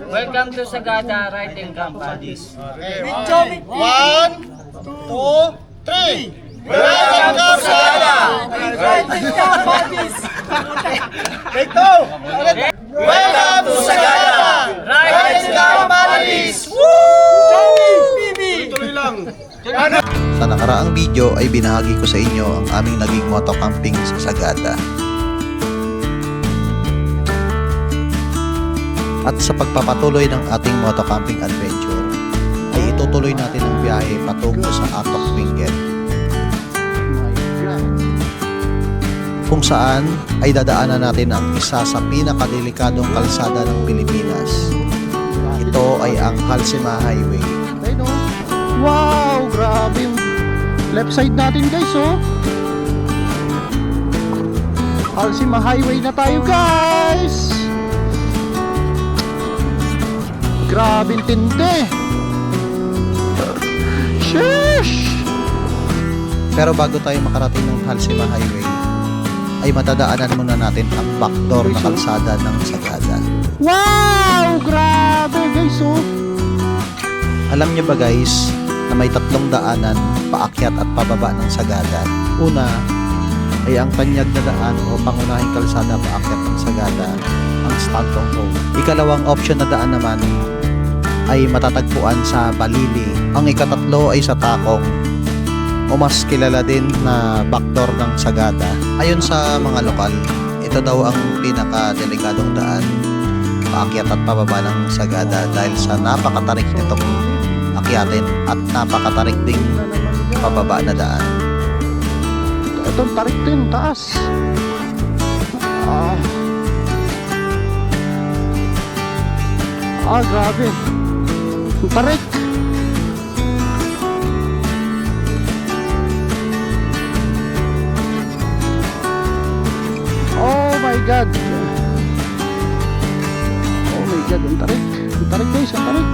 Welcome to Sagada Riding Company. Okay, one, two, three. Welcome to Sagada Riding Company. Take two. Welcome to Sagada Riding Company. Tuloy lang. Sa nakaraang video ay binahagi ko sa inyo ang aming naging motocamping sa Sagada. At sa pagpapatuloy ng ating motocamping adventure, ay itutuloy natin ang biyahe patungo sa Atok Benguet. Kung saan ay dadaanan natin ang isa sa pinakadelikadong kalsada ng Pilipinas. Ito ay ang Halsema Highway. Wow, grabe yung left side natin guys, oh. Halsema Highway na tayo guys. Grabe yung tindi. Sheesh! Pero bago tayo makarating ng Halsema Highway, ay matadaanan muna natin ang backdoor na kalsada ng Sagada. Wow, grabe guys, oh. Alam niyo ba guys, na may tatlong daanan paakyat at pababa ng Sagada. Una ay ang tanyag na daan o pangunahing kalsada paakyat ng Sagada, ang Stanton Road. Ikalawang option na daan naman ay matatagpuan sa Balili. Ang ikatatlo ay sa Takong, o mas kilala din na backdoor ng Sagada. Ayon sa mga lokal, ito daw ang pinaka-delikadong daan paakyat at pababa ng Sagada dahil sa napakatarik nitong akyatin at napakatarik ding pababa na daan. Itong tarik din, taas. Grabe. Tarik. Oh my God. Oh my God, ang tarik. Ang tarik guys, ang tarik.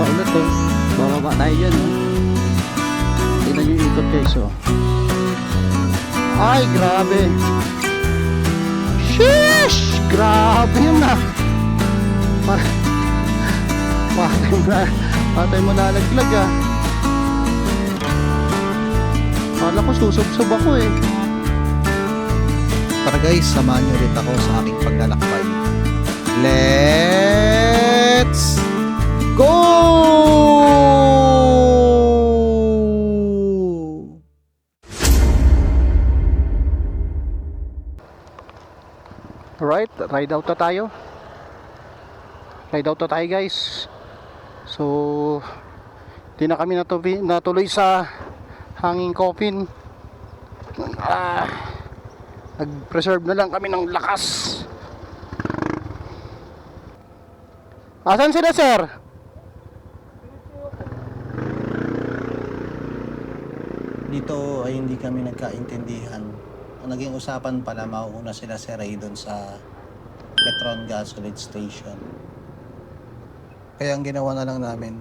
Ulit, oh. Bababa tayo dyan, oh. Tignan yung ikot guys, oh. Ay, grabe. Sheesh! Grabe yun, ah. Patay mo nalaglag, ah. Kala ko susubsob ako, eh. Para guys, samahan nyo ulit ako sa aking paglalakbay. Let's go! Alright, ride out na tayo. Ride out na tayo guys. So, di na kami natuloy sa hanging coffin. Nag-preserve na lang kami ng lakas. Asan sila, sir? Dito ay hindi kami nagkaintindihan. Ang naging usapan pala, mauuna sila si Ray doon sa Petron Gasoline Station. Kaya ang ginawa na lang namin,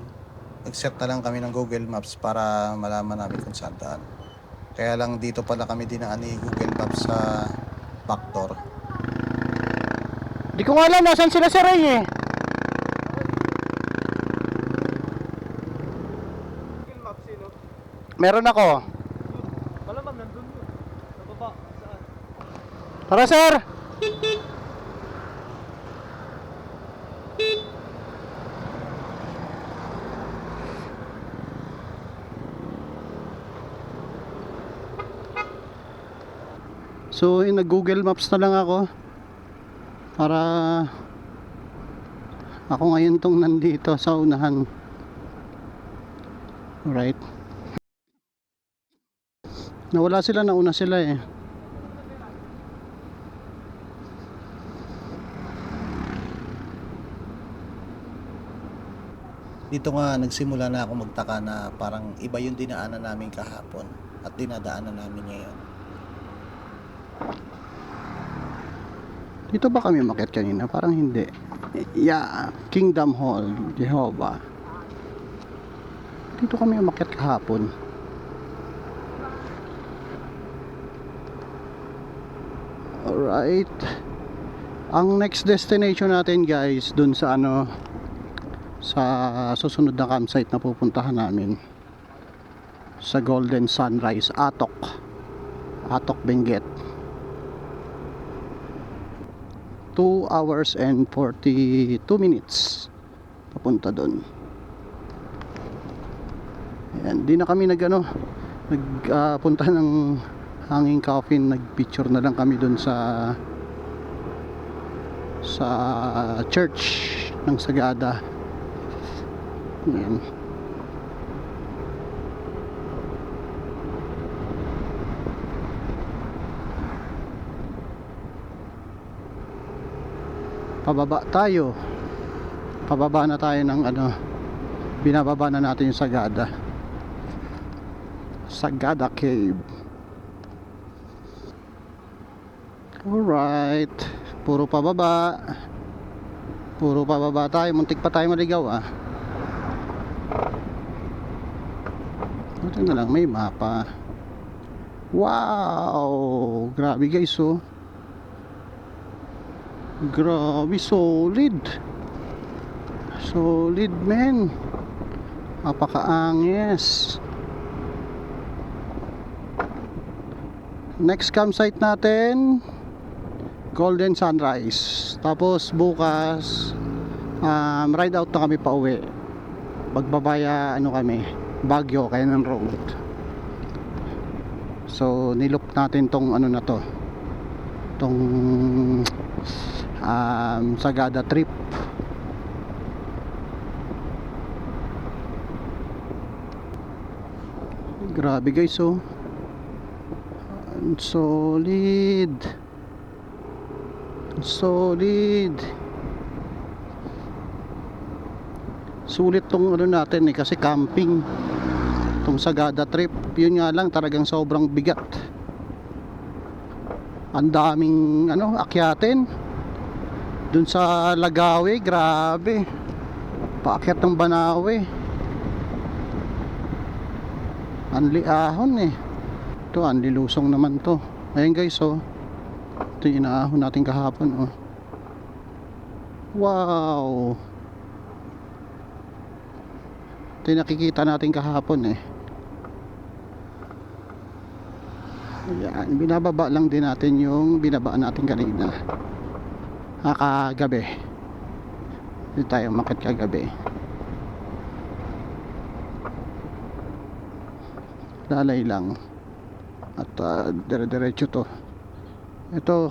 nag-set na lang kami ng Google Maps para malaman namin kung saan daan. Kaya lang dito pala kami dinaan ni Google Maps sa backdoor. Di ko nga alam nasan sila, sir, eh. Meron ako. Malamang nandun yun. Sa baba. Saan? Tara, sir. So, nag-Google Maps na lang ako para ako ngayon tong nandito sa unahan. Alright. Nawala sila, nauna sila eh. Dito nga nagsimula na ako magtaka na parang iba yung dinaanan namin kahapon at dinadaanan namin ngayon. Dito ba kami umakyat kanina? Parang hindi. Yeah, Kingdom Hall, Jehovah. dito kami umakyat kahapon. Alright. Ang next destination natin guys, dun sa ano, sa susunod na campsite na pupuntahan namin, sa Golden Sunrise, Atok, Benguet. 2 hours and 42 minutes papunta dun. Ayan, di na kami nagpunta ng Hanging Coffin. Nagpicture na lang kami dun sa church ng Sagada. Ayan. Pababa tayo. Pababa na tayo ng ano, binababa na natin yung Sagada. Sagada Cave. Alright. Puro pababa. Puro pababa tayo. Muntik pa tayo maligaw ah. Ito na lang, may mapa. Wow! Grabe guys oh. Grabe, solid. Solid men. Napakaanges. Next campsite natin, Golden Sunrise. Tapos bukas ride out na kami pa uwi. Magbabaya ano kami, Baguio, Cannon Road. So niloop natin tong ano na to, tong Sagada trip. Grabe guys oh. Solid. Solid. Sulit tong ano natin eh, kasi camping tong Sagada trip. Yun nga lang, talagang sobrang bigat. Ang daming ano, akyatin dun sa Lagawe. Grabe, paakyat ng Banawe. Anli ahon eh. Ito, anli lusong naman to. Ayan guys oh. Ito yung inaahon natin kahapon oh. Wow. Ito yung nakikita natin kahapon eh. Ayan, binababa lang din natin yung binabaan natin kanina. Kagabi. Dito tayo umakyat kagabi. Lalay lang. At dire-diretso to. Ito,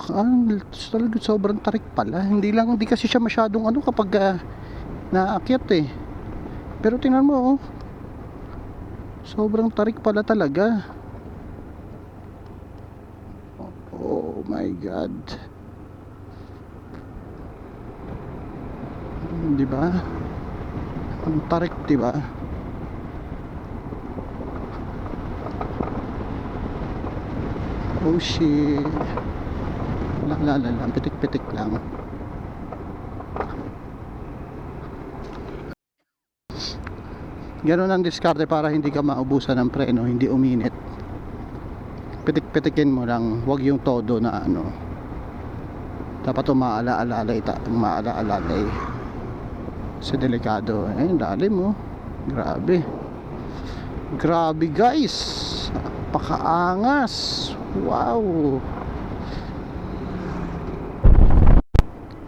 talaga sobrang tarik pala. Hindi kasi siya masyadong ano kapag naakyat eh. Pero tingnan mo oh. Sobrang tarik pala talaga. Oh my God. Di ba? Ang tarik, di ba? Oh shit. Lang, pitik-pitik lang. Ganun ang diskarte para hindi ka maubusan ng preno, hindi uminit. Pitik-pitikin mo lang, wag yung todo na ano. Dapat umaala-alalay, kasi delikado. Ayun, lalim mo. Grabe. Grabe guys. Pakaangas. Wow.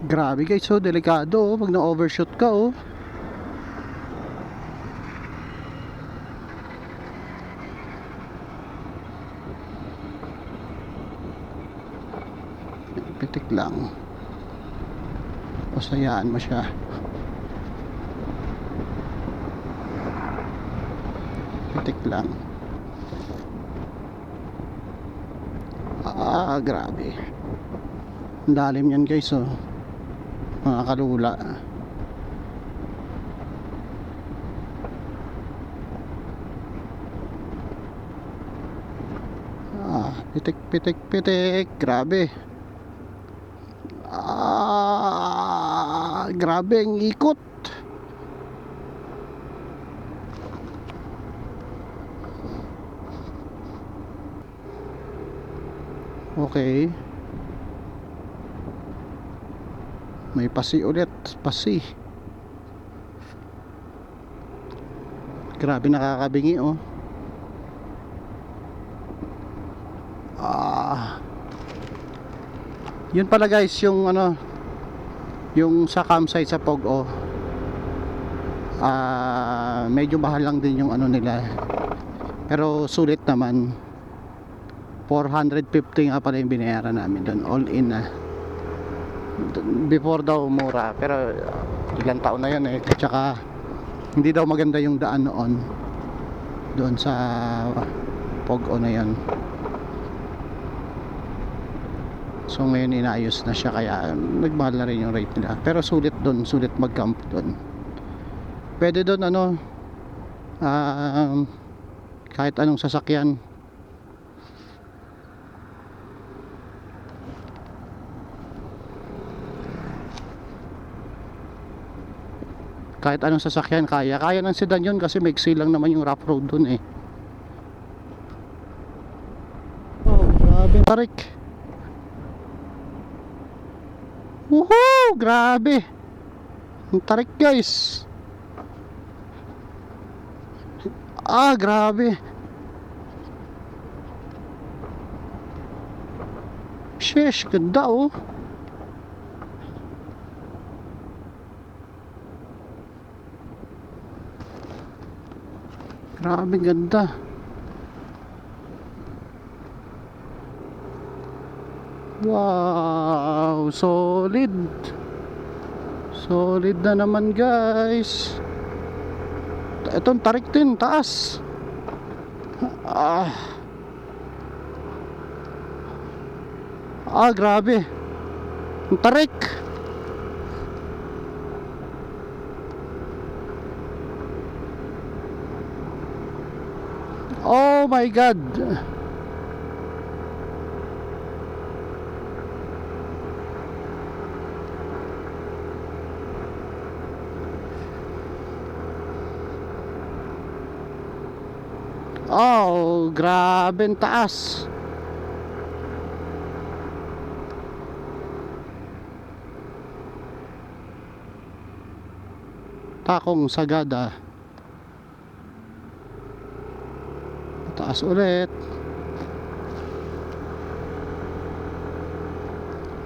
Grabe guys, so delikado oh, pag na-overshoot ka oh. Pitik lang. Pasayaan mo siya. Pitik lang. Grabe. Ang lalim yan guys oh. Mga kalula. Pitik. Grabe. Grabe ang ikot. Okay. May pasi ulit. Pasi. Grabe nakakabingi oh. Yun pala guys yung ano, yung sa campsite sa Pogo. Medyo mahal lang din yung ano nila. Pero sulit naman. 450 nga pala yung binayaran namin doon, all in na. Before daw mura, pero ilang taon na yun eh. Tsaka hindi daw maganda yung daan noon doon sa Pogo na yun. So ngayon inaayos na siya, kaya nagmahal na rin yung rate nila. Pero sulit doon, sulit mag-camp doon. Pwede doon ano, kahit anong sasakyan. Kahit anong sasakyan kaya ng sedan yun, kasi maiksi lang naman yung rough road doon eh. Oh, grabe tarik. Woohoo! Grabe! Ang tarik guys! Grabe! Sheesh! Ganda oh! Grabe ganda! Wow, solid. Solid na naman guys. Itong tarik din, taas. Grabe. Ang tarik. Oh my God. Oh, grabe ang taas. Takong Sagada. Taas ulit.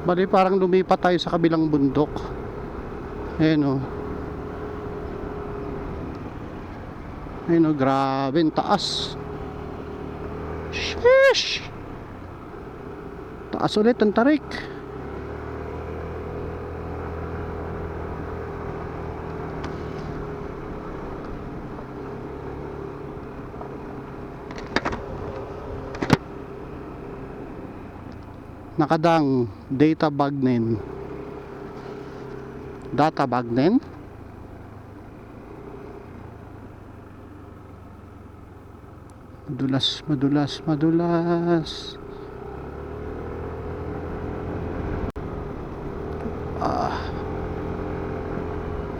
Bali parang lumipat tayo sa kabilang bundok. Ayan o. Ayan o, grabe ang taas. Sheesh! Taas ulit ang tarik. Nakadang data bagnen. Data bagnen. Madulas, madulas, madulas.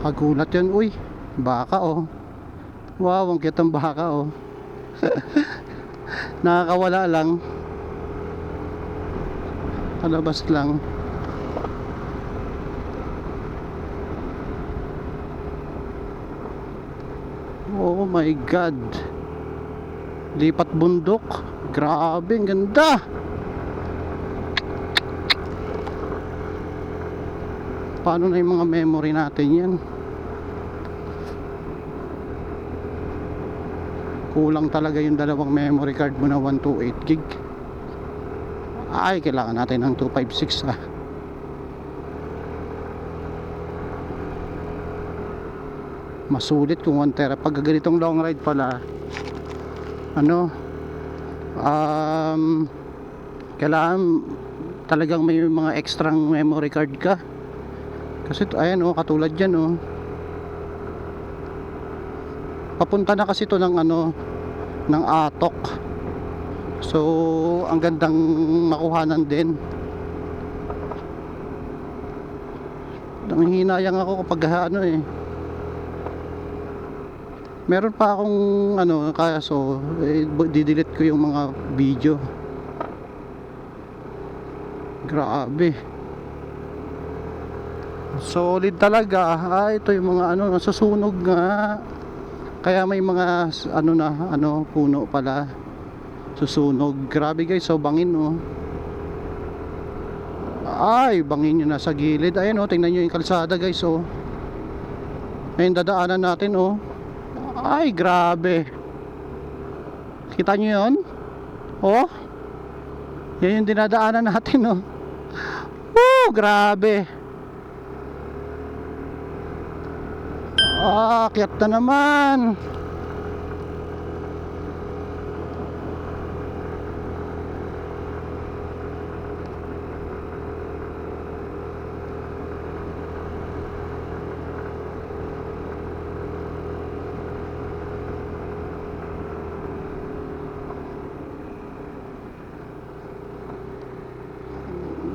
Kagulat yan, uy. Baka oh. Wow, ang cute ang baka oh. Nakakawala lang. Palabas lang. Oh my God. Lipat bundok. Grabe, ang ganda. Paano na yung mga memory natin yan? Kulang talaga yung dalawang memory card mo na 128 gig. Ay, kailangan natin ng 256 ah. Masulit kung 1 tera. Pag ganitong long ride pala, ano, kailangan talagang may mga extra memory card ka. Kasi ayan oh, katulad dyan oh. Papunta na kasi to ng ano, ng Atok. So ang gandang makuhanan din. Nanghihinayang ako kapag ano eh. Meron pa akong ano, kaso didelete ko yung mga video. Grabe. Solid talaga. Ito yung mga ano, nasusunog nga. Kaya may mga ano na, ano, puno pala. Susunog. Grabe guys, so bangin oh. Ay, bangin yun nasa gilid. Ayan oh, tingnan nyo yung kalsada guys oh. Ayun, dadaanan natin oh. Ay, grabe. Kita nyo yun? Oh. Yan yung dinadaanan natin oh. Grabe. Akyat na naman.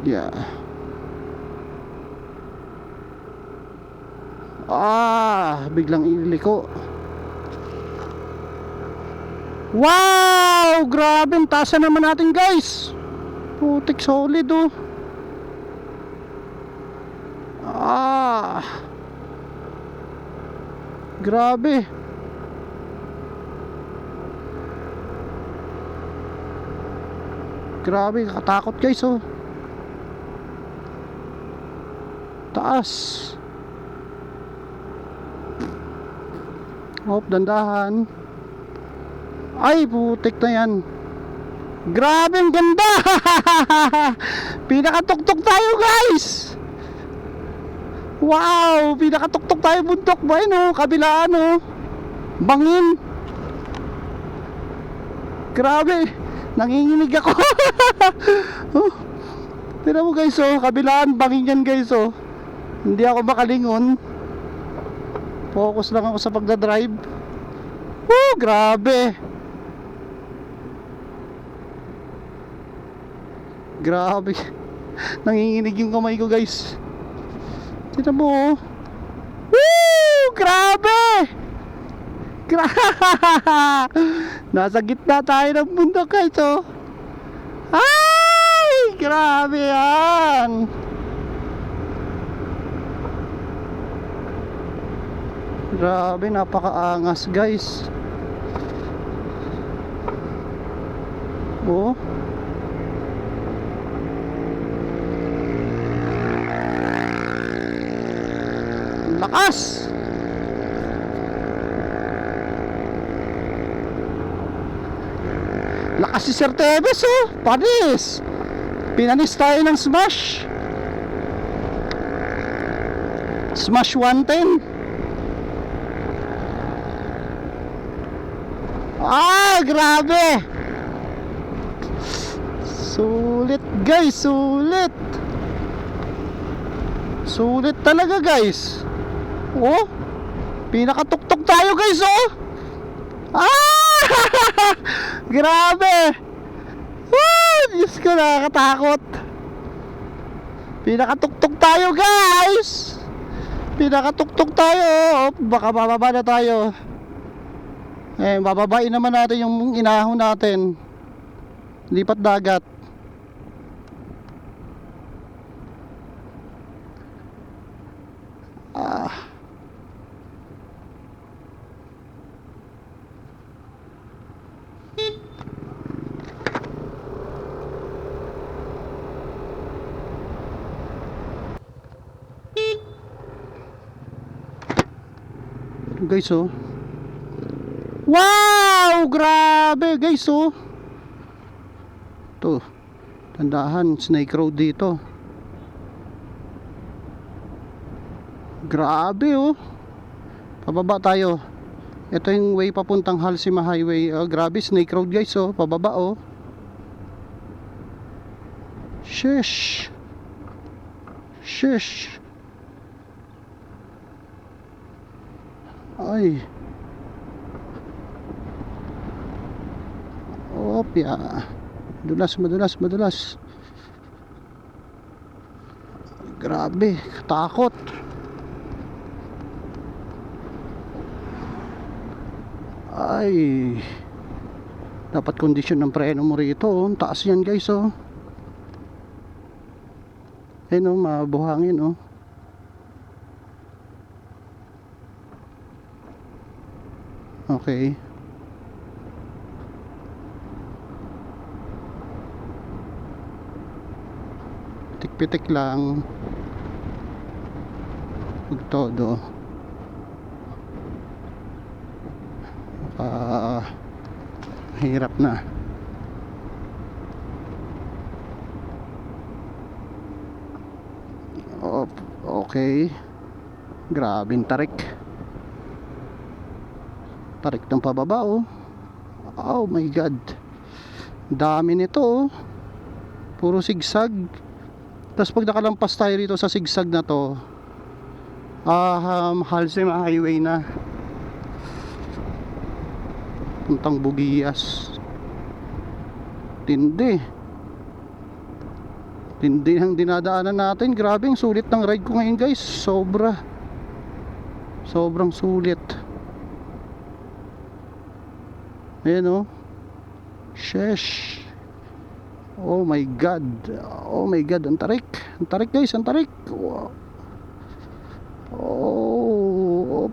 Yeah. Biglang ililiko. Wow! Grabe, ang taas na naman natin guys. Putik, solid oh. Grabe. Grabe, katakot guys oh. Taas. Hop, dandahan. Ay, putik na yan. Grabe, ang ganda. Pinakatuktok tayo guys. Wow, pinakatuktok tayo bundok ba yun oh, kabilaan oh. Bangin. Grabe, nanginginig ako. Oh, tira mo guys oh, kabilaan, bangin yan guys oh. Hindi ako makalingon. Focus lang ako sa pagdadrive. Grabe. Grabe. Nanginginig yung kamay ko guys. Tignan mo oh. Grabe. Nasa gitna tayo ng bundok guys oh. Ay, grabe yan. Grabe, napakaangas guys. Oh. Lakas. Lakas si Sir Tebes oh. Panis. Pinanis tayo ng smash. Smash 110. Grabe. Sulit guys, sulit. Sulit talaga guys. Oh, pinakatuktok tayo guys oh. Grabe. Diyos ko, nakakatakot. Pinakatuktok tayo guys. Pinakatuktok tayo oh. Baka bababa na tayo. Bababain naman natin yung inahon natin. Lipat dagat. Guys oh. Wow! Grabe guys oh. Ito, tandahan, snake road dito. Grabe oh. Pababa tayo. Ito yung way papuntang Halsima Highway. Grabe, snake road guys oh. Pababa oh. Sheesh. Sheesh. Ay. Opya. Madulas, madulas, madulas. Grabe, takot. Ay. Dapat kondisyon ng preno mo rito oh. Ang taas yan guys oh. Ayun o, mabuhangin o. Okay. Pitik-pitik lang. Huwag todo. Hirap na. Okay. Grabing tarik. Tarik ng pababa oh. Oh my god. Dami nito oh. Puro sigsag. Tapos pag nakalampas tayo rito sa sigsag na to, Halsem highway na. Puntang Bugias. Tindi. Tindi ang dinadaanan natin. Grabe, ang sulit ng ride ko ngayon guys. Sobrang sulit. Ayan oh. Sheesh. Oh my god. Oh my god, ang tarik. Ang tarik guys, ang tarik. Wow. Oh.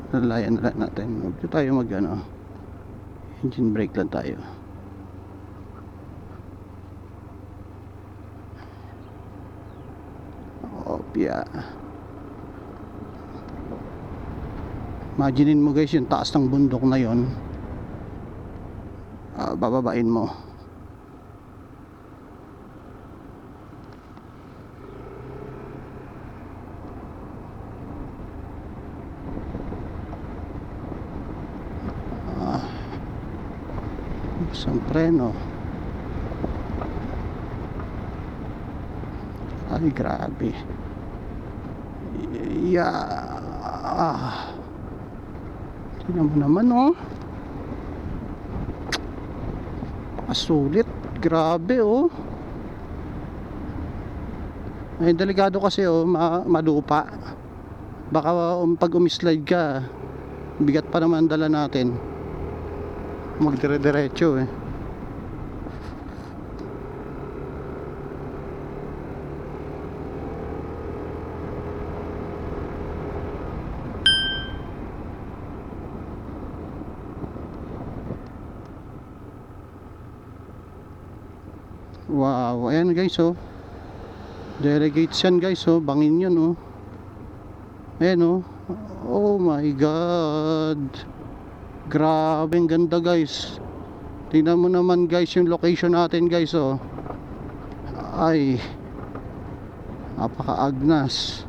Nalayan na lang natin. Huwag tayo mag engine brake lang tayo. Opya. Imaginein mo guys yung taas ng bundok na yon. Bababain mo. Isang preno. Ay grabe. Tingnan mo naman oh. Pasulit. Grabe oh. Ay delikado kasi oh, malupa. Baka pag umislide ka, bigat pa naman dala natin. Magdire-diretso eh. Wow, ayan guys oh. Delegates yan guys oh, bangin yun oh. Ayan oh. Oh my god. Grabe, ang ganda guys. Tingnan mo naman guys yung location natin guys oh. Ay, napaka-agnas.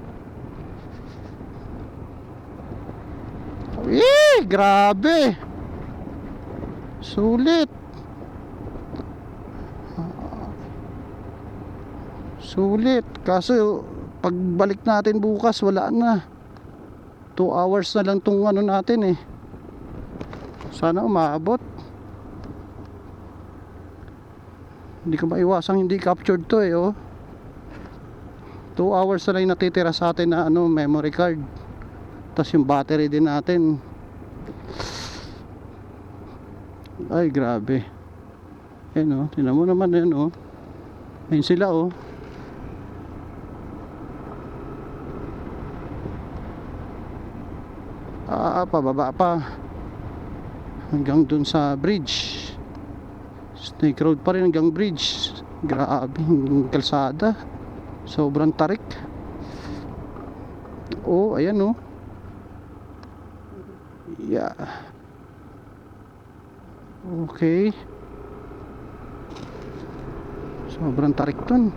Grabe. Sulit. Sulit. Kaso pagbalik natin bukas wala na. 2 hours na lang tong natin eh. Sana umaabot. Hindi ko maiwasang hindi captured to eh oh. 2 hours na lang natitira sa atin na memory card. Tapos yung battery din natin. Ay grabe. Ayan oh, tingnan mo naman yan oh. Ayun sila oh. Pababa pa hanggang dun sa bridge. Snake Road pa rin hanggang bridge. Grabe yung kalsada. Sobrang tarik. Oh, ayan oh. Yeah. Okay. Sobrang tarik dun.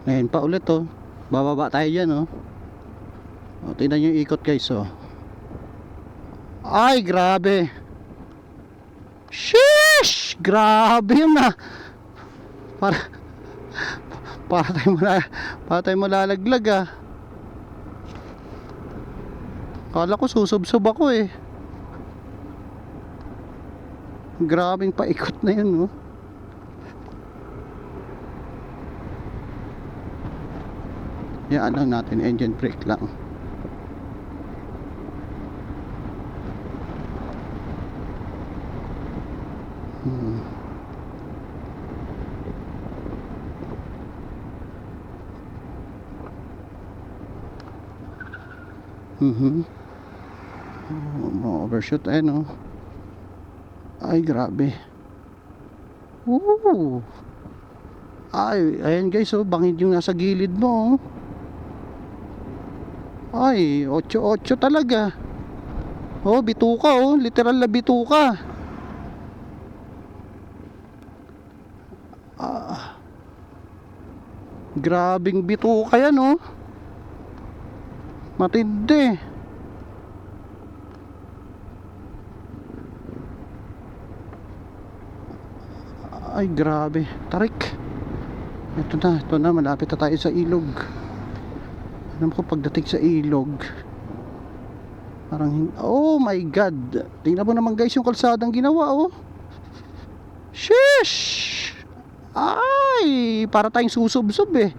Ngayon pa ulit oh. Bababa tayo dyan oh. O, tingnan yung ikot guys oh. Ay grabe. Sheesh. Grabe yun ah. Para para tayo malalaglag ah. Kala ko susubsob ako eh. Grabing paikot na yun, no? Yan lang natin, engine brake lang. Ma-overshoot eh, no? Ay, grabe. Ooh. Ay, ayan guys, oh, bangid yung nasa gilid mo, oh. Ay, 8-8 talaga. Oh, bituka, oh, literal na bituka. Grabing bituka yan, oh. Matindi. Ay, grabe. Tarik. Ito na, malapit na tayo sa ilog. Alam ko pagdating sa ilog, parang, oh my god. Tingnan mo naman guys yung kalsadang ginawa, oh. Sheesh. Ay, para tayong susubsob eh.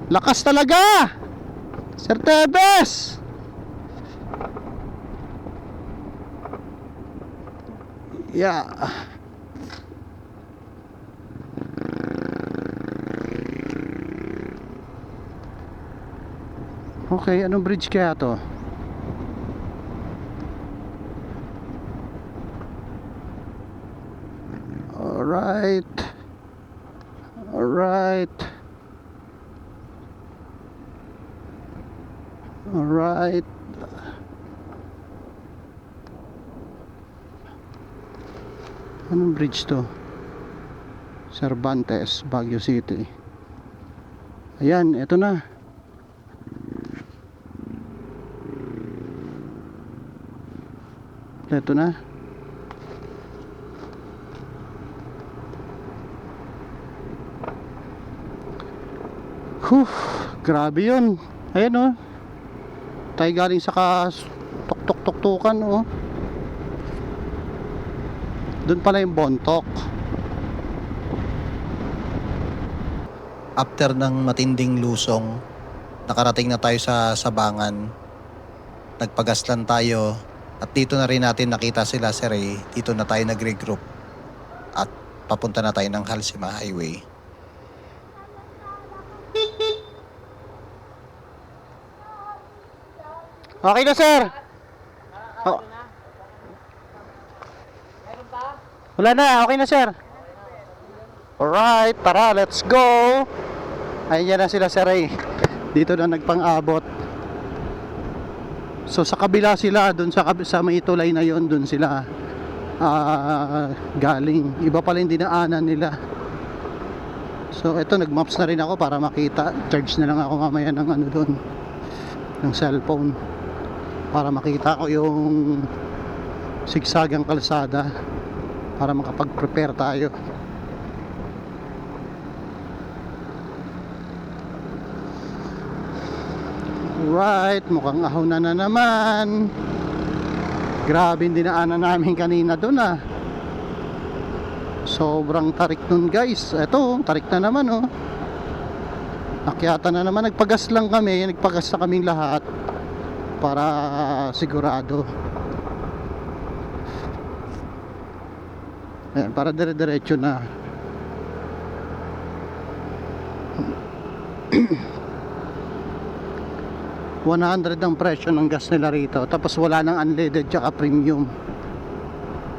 Lakas talaga, Sir Tebes. Yeah. Okay, anong bridge kaya to? Alright. Alright. Alright. Anong bridge to? Cervantes, Baguio City. Ayan, eto na. Eto na. Grabe yun. Ayan, oh. Tayo galing sa tuk-tuk-tuk-tukan, oh. Doon pala yung Bontok. After ng matinding lusong, nakarating na tayo sa Sabangan. Nagpagaslan tayo at dito na rin natin nakita sila si Ray. Dito na tayo nag-regroup at papunta na tayo ng Halsima Highway. Okay na, sir. Oh. Wala na, okay na, sir. Alright, tara, let's go. Ayan na sila, sir Ray. Dito na nagpang-abot. So sa kabila sila, dun sa may tulay na yon, dun sila galing. Iba pala yung dinaanan nila. So eto, nagmaps na rin ako para makita. Charge na lang ako mamaya ng ano dun, ng cellphone, para makita ko yung sigsagang kalsada, para makapag-prepare tayo. Right, mukhang ahon na naman. Grabe yung dinaanan namin kanina doon, ah. Sobrang tarik nun, guys. Eto, tarik na naman, oh. Akyata na naman. Nagpagas lang kami. Nagpagas na kaming lahat para sigurado. Ayan, para dire-diretso na. $100 ang presyo ng gas nila rito. Tapos wala nang unleaded tsaka premium.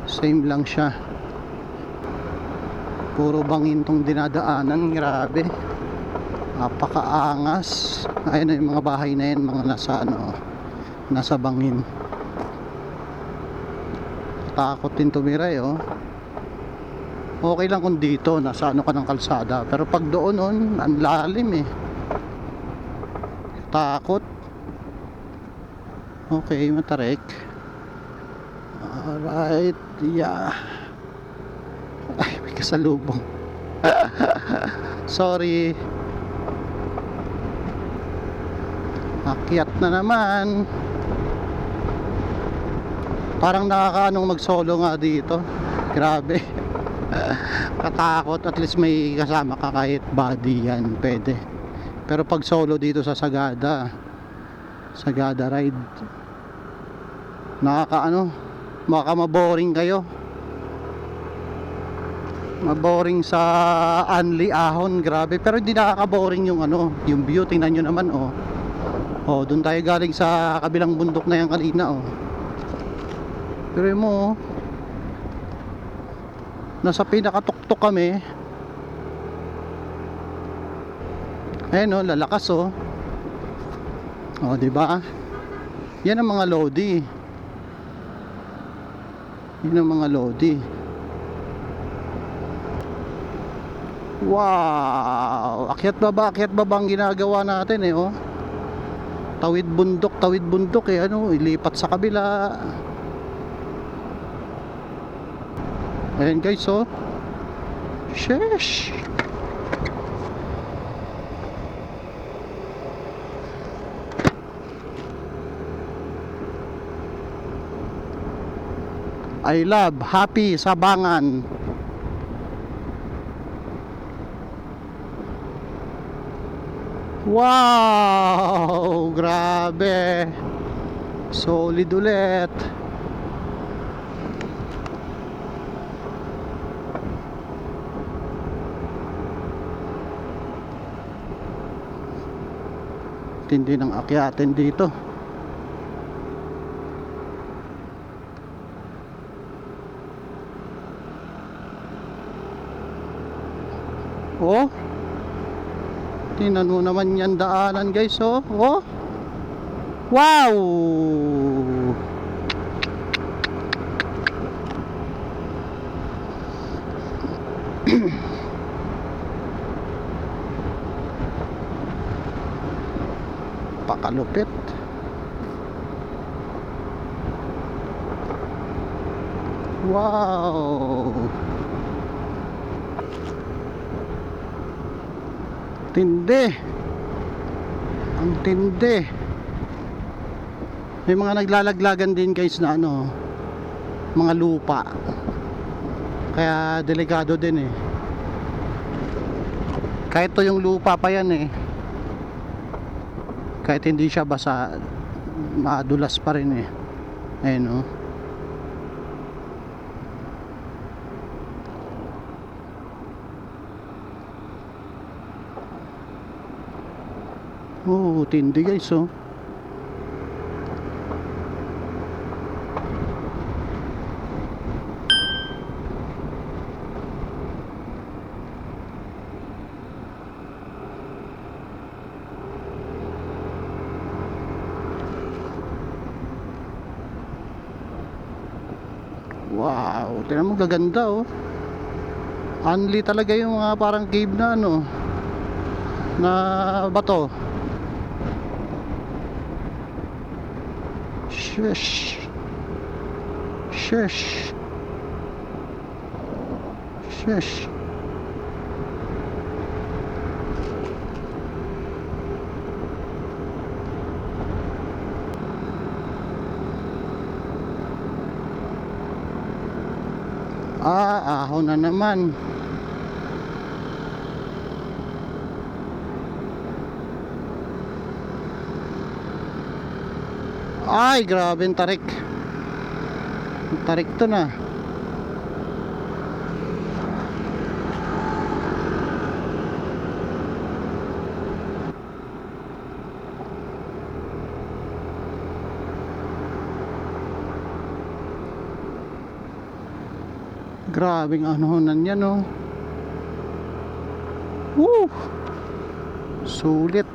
Same lang siya. Puro bangin tong dinadaanan. Grabe. Napakaangas. Ayun na yung mga bahay na yan, mga nasa ano, nasa bangin. Takot din tumiray, oh. Okay lang kung dito nasa ano ka ng kalsada, pero pag doon ang lalim eh. Takot. Okay, matarik. Alright, yeah. Ay, may kasalubong. Sorry. Akyat na naman. Parang nakakaanong mag-solo nga dito. Grabe. Katakot. At least may kasama ka kahit body yan. Pwede. Pero pag solo dito sa Sagada ride, baka maboring kayo. Maboring sa Anli Ahon. Grabe. Pero hindi nakaka-boring yung yung view. Tingnan nyo naman doon tayo galing sa kabilang bundok na yan kanina pero mo nasa pinakatuktok kami. Ayun lalakas diba? Yan ang mga lodi. Yan ang mga lodi. Wow! Akyat baba ang ginagawa natin tawid bundok ilipat sa kabila. Ayan guys sheesh. I love Happy Sabangan. Wow! Grabe! Solid ulit. Tindi ng akyatin dito. Tingnan mo naman yan daanan guys wow. Pakalupit. Wow. Tindi. Ang tindi. May mga naglalaglagan din guys na mga lupa. Kaya delikado din Kahit to yung lupa pa yan kahit hindi siya basa, madulas pa rin ayun tindi guys wow, tingnan mo gaganda Anli talaga yung mga parang cave na na bato. Sheesh. Sheesh. Sheesh. Ahon na naman. Ay, grabe yung tarik. Tarik to na. Grabing anonan yan Woo! Sulit.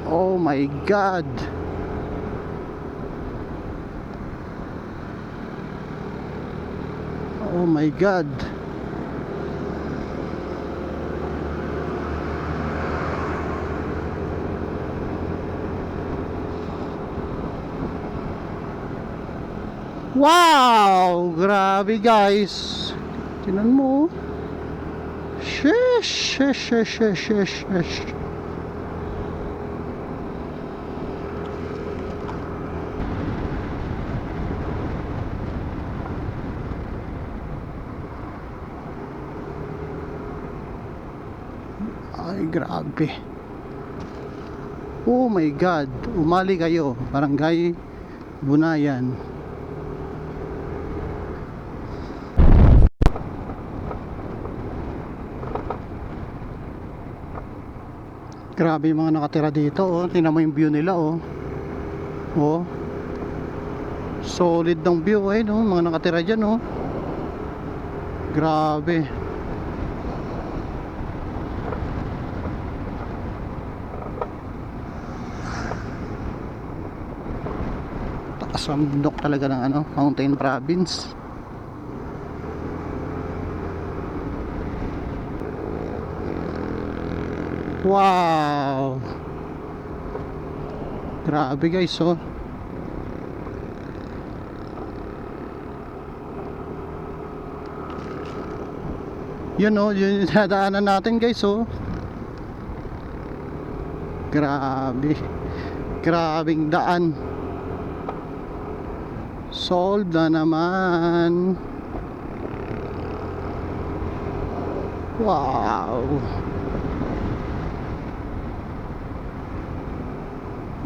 Oh my God. Oh my God. Wow! Grabe guys. Tingnan mo. Sheesh, sheesh, sheesh, sheesh, sheesh, sheesh. Ay, grabe. Oh my God. Umali kayo. Barangay Bunayan. Grabe yung mga nakatira dito, oh. Tingnan mo yung view nila, oh. Oh. Solid ng view, eh, no? Mga nakatira dyan, oh. Grabe. Taas ang bundok talaga ng ano, Mountain Province. Wow! Grabe guys, oh. Yun, oh, yun yung nadaanan natin guys, oh. Grabe. Grabing daan. Solved na naman. Wow.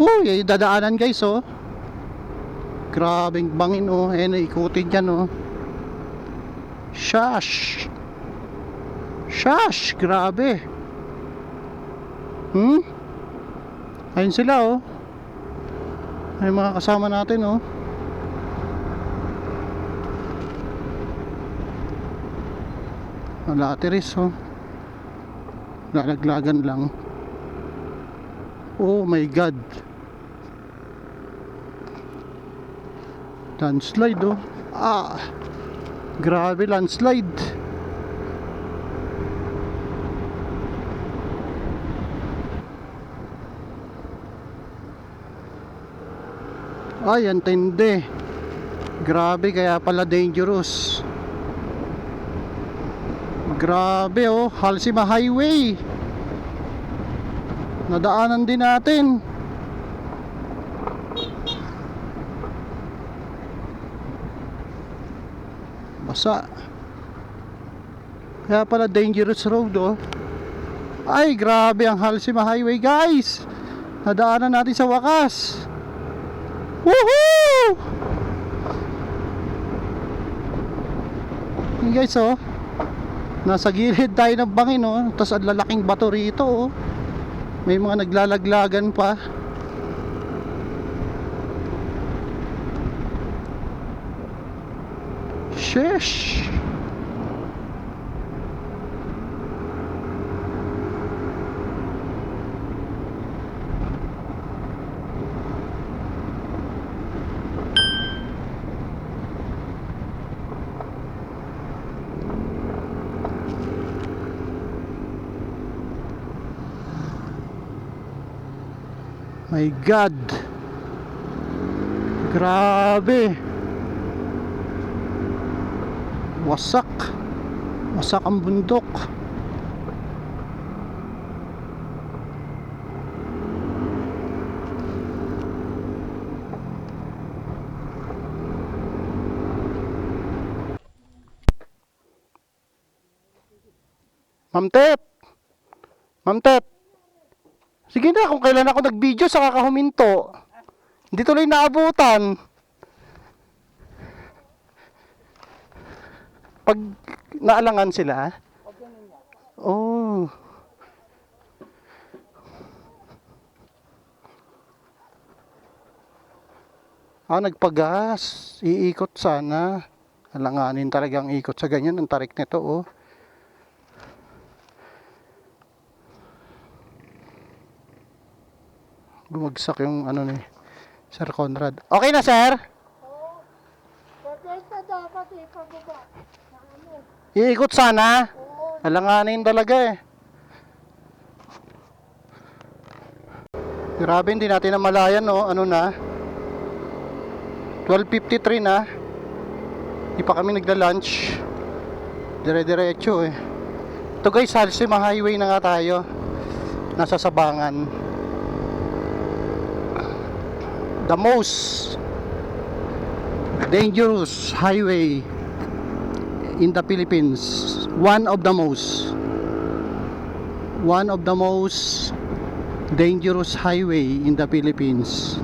Uy, yung dadaanan guys, oh. Grabing bangin, oh. Ayan, ikutin dyan, oh. Shush. Shush, grabe. Ayun sila, oh. Ay, mga kasama natin, oh. Wala tiris, oh. Lalaglagan lang. Oh my God. Landslide, oh. Ah, grabe landslide. Ay, antindi. Grabe, kaya pala dangerous. Grabe, oh. Halsima Highway. Nadaanan din natin. Basa. Kaya pala dangerous road, oh. Ay, grabe ang Halsima Highway, guys. Nadaanan natin sa wakas. Woohoo! Hey guys, oh. Nasa gilid tayo ng bangin, oh. Tapos ang lalaking bato rito, oh. May mga naglalaglagan pa. Sheesh. My God. Grabe. Wasak. Wasak ang bundok. Ma'am Tep. Ma'am Tep. Sige na, kung kailan ako nag-video saka ka huminto. Hindi tuloy naabutan. Pag naalangan sila. Oh. Nagpagas. Iikot sana. Alanganin talagang ikot sa ganyan. Ang tarik nito, oh. Bumagsak yung ano ni Sir Conrad. Okay na, sir? Oo. Protesta dapat ipababa. Na ano? Iikot sana. Oo. Alanganin talaga, eh. Grabe, hindi natin namalayan, no? Ano na? 12:53 na. Di pa kami nagla-lunch. Dire-diretso eh. Ito guys, Halsema Highway na nga tayo. Nasa Sabangan. The most dangerous highway in the Philippines. One of the most dangerous highway in the Philippines.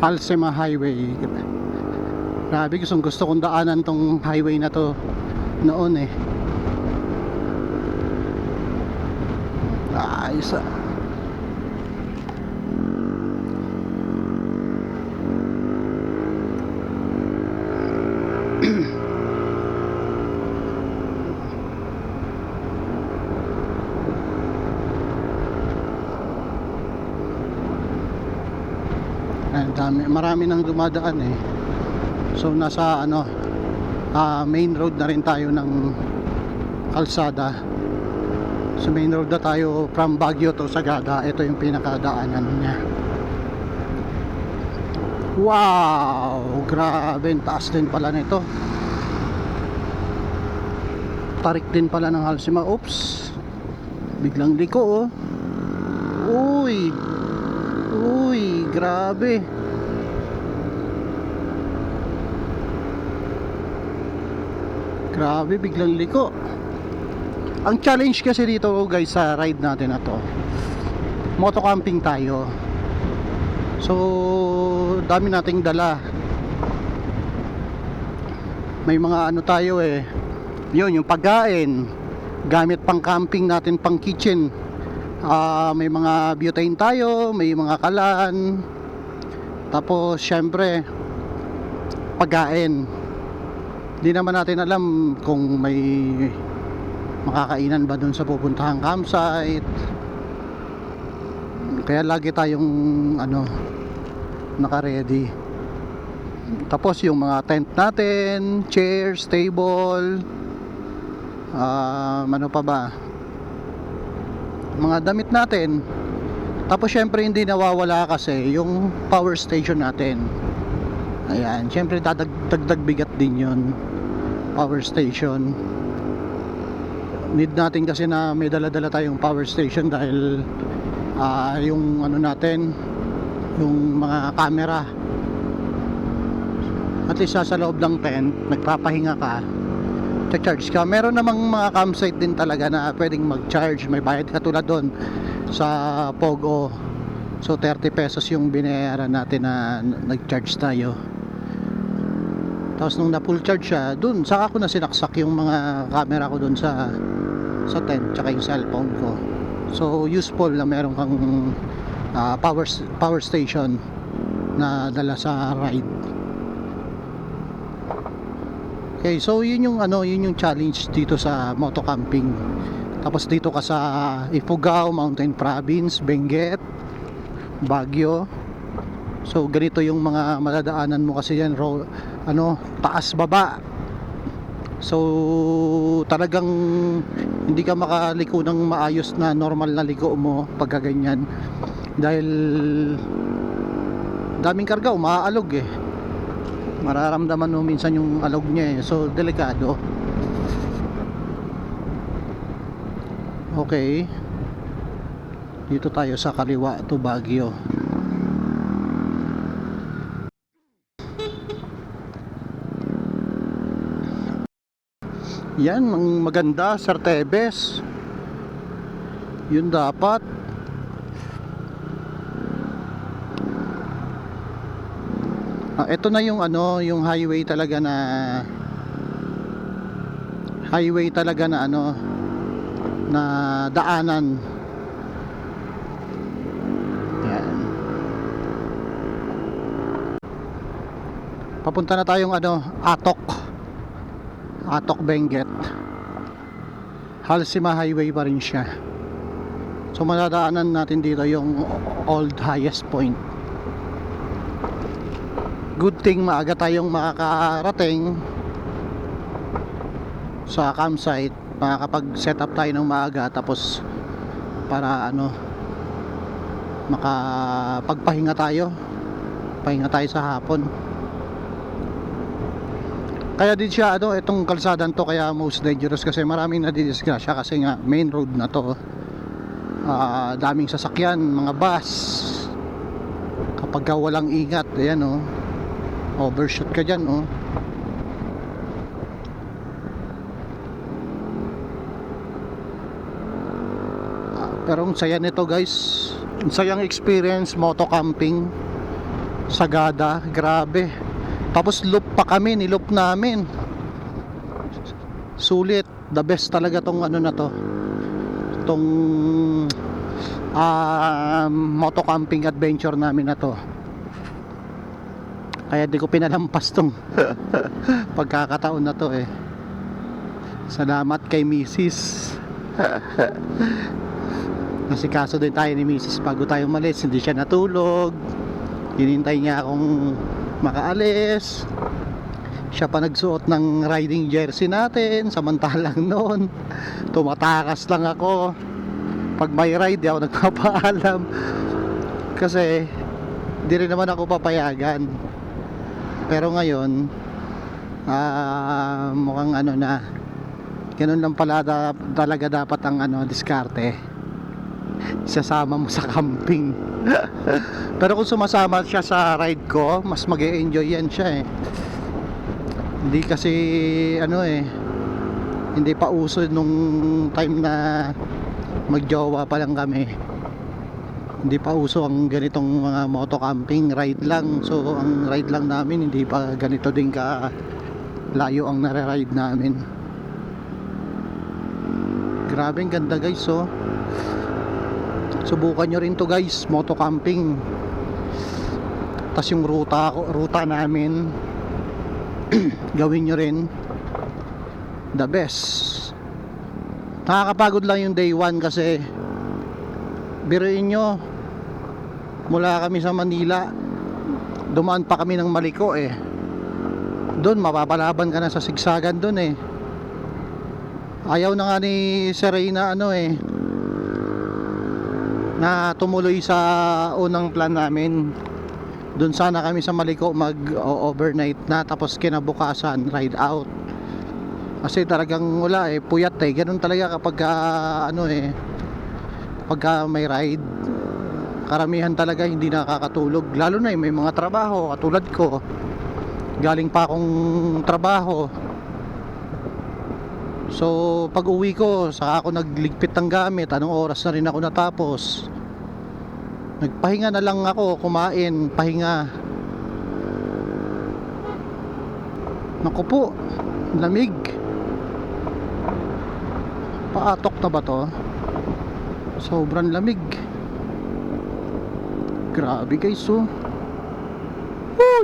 Halsema Highway. Grabe, gusto kong daanan tong highway na to noon eh. Ayos ah. Marami nang dumadaan eh. So nasa main road na rin tayo ng kalsada. So main road na tayo from Baguio to Sagada. Ito yung pinakadaanan niya. Wow, grabe, taas din pala nito. Tarik din pala ng Halsema. Oops, biglang liko oh. Uy, grabe. Grabe, biglang liko. Ang challenge kasi dito guys sa ride natin na to, moto camping tayo. So dami nating dala. May mga tayo eh. Yun, yung pagkain, gamit pang camping natin, pang kitchen. May mga butane tayo, may mga kalan. Tapos syempre pagkain. Hindi naman natin alam kung may makakainan ba dun sa pupuntahang campsite. Kaya lagi tayong naka-ready. Tapos yung mga tent natin, chairs, table, ano pa ba, mga damit natin. Tapos syempre hindi nawawala kasi yung power station natin. Ayan, syempre dagdag bigat din yun, power station. Need natin kasi na may dala-dala tayong power station dahil yung natin, yung mga camera, at least sa loob ng tent nagpapahinga ka, charge ka. Meron namang mga campsite din talaga na pwedeng mag-charge, may bayad ka tulad doon sa Pogo. So 30 pesos yung binayaran natin na nag-charge tayo. Tapos nung na-full charge siya, dun saka ko na sinaksak yung mga camera ko dun sa tent, tsaka yung cellphone ko. So useful na meron kang power station na dala sa ride. Okay, so yun yung challenge dito sa moto camping. Tapos dito ka sa Ifugao, Mountain Province, Benguet, Baguio. So ganito yung mga madadaanan mo kasi yan, taas baba. So talagang hindi ka makaliko ng maayos na normal na liko mo pagka ganyan, dahil daming karga, umaalog eh. Mararamdaman mo minsan yung alog niya eh. So delikado. Okay, dito tayo sa kaliwa to Baguio. Yan, maganda, Sartebes. Yun dapat. Ito na yung yung highway talaga na na daanan. Yan. Papunta na tayong Atok, Benguet. Halsema Highway pa rin siya. So madadaanan natin dito yung old highest point. Good thing maaga tayong makakarating sa campsite. Makakapag-set up tayo ng maaga, tapos para makapagpahinga tayo. Pahinga tayo sa hapon. Kaya din siya ano, itong kalsadan to kaya most dangerous kasi maraming nadidisgrasya kasi nga main road na to. Daming sasakyan, mga bus. Kapag ka walang ingat, ayan oh. Overshoot ka dyan oh. Pero ang saya nito guys. Ang sayang experience moto camping. Sagada, grabe. Tapos loop pa kami, niloop namin. Sulit, the best talaga tong ano na to. Tong moto camping adventure namin na to. Kaya di ko pinalampas tong pagkakataon na to eh. Salamat kay Mrs. Nasikaso din tayo ni Mrs. bago tayo umalis, hindi siya natulog. Hinintay niya akong makaalis. Siya pa nagsuot ng riding jersey natin. Samantalang noon tumatakas lang ako. Pag may ride di ako nagpapaalam kasi di rin naman ako papayagan. Pero ngayon mukhang ano na, ganun lang pala talaga dapat ang ano, diskarte. Isasama mo sa camping. Pero kung sumasama siya sa ride ko, mas mag-e-enjoy yan siya eh. Hindi kasi ano eh, hindi pa uso nung time na magjowa pa lang kami. Hindi pa uso ang ganitong mga moto camping, ride lang. So ang ride lang namin hindi pa ganito din ka layo ang nare-ride namin. Grabe ang ganda guys oh. Subukan nyo rin to guys, moto camping. Tas yung ruta namin gawin nyo rin, the best. Nakakapagod lang yung day 1 kasi biruin nyo, mula kami sa Manila dumaan pa kami ng Maliko eh. Doon mapapalaban ka na sa sigsagan doon eh. Ayaw na nga ni Serena ano eh, na tumuloy sa unang plan namin. Doon sana kami sa Maliko mag-overnight na, tapos kinabukasan ride out. Kasi talagang wala eh, puyat eh. Ganun talaga kapag ano eh, pagka may ride. Karamihan talaga hindi nakakatulog. Lalo na eh, may mga trabaho katulad ko. Galing pa akong trabaho. So pag uwi ko, saka ako nagligpit ng gamit. Anong oras na rin ako natapos. Nagpahinga na lang ako, kumain, pahinga. Naku po, lamig. Paatok na ba to? Sobrang lamig. Grabe guys oh.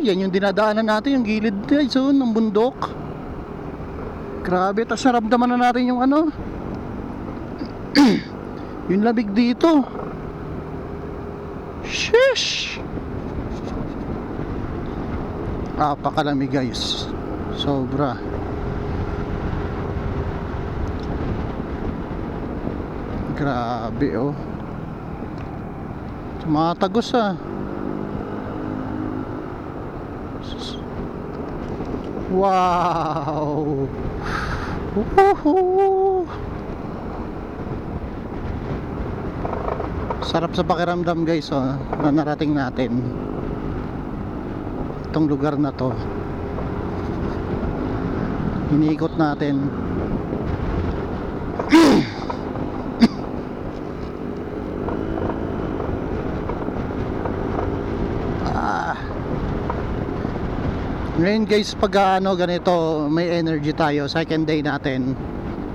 Yan yung dinadaanan natin, yung gilid guys oh, ng bundok. Grabe, tas naramdaman na natin yung ano yung lamig dito. Sheesh. Apakalamig guys, sobra. Grabe oh. Tumatagos ah. Wow. Woohoo. Sarap sa pakiramdam guys oh, na narating natin itong lugar na to. Iniikot natin. Ngayon guys, pag ano ganito, may energy tayo. Second day natin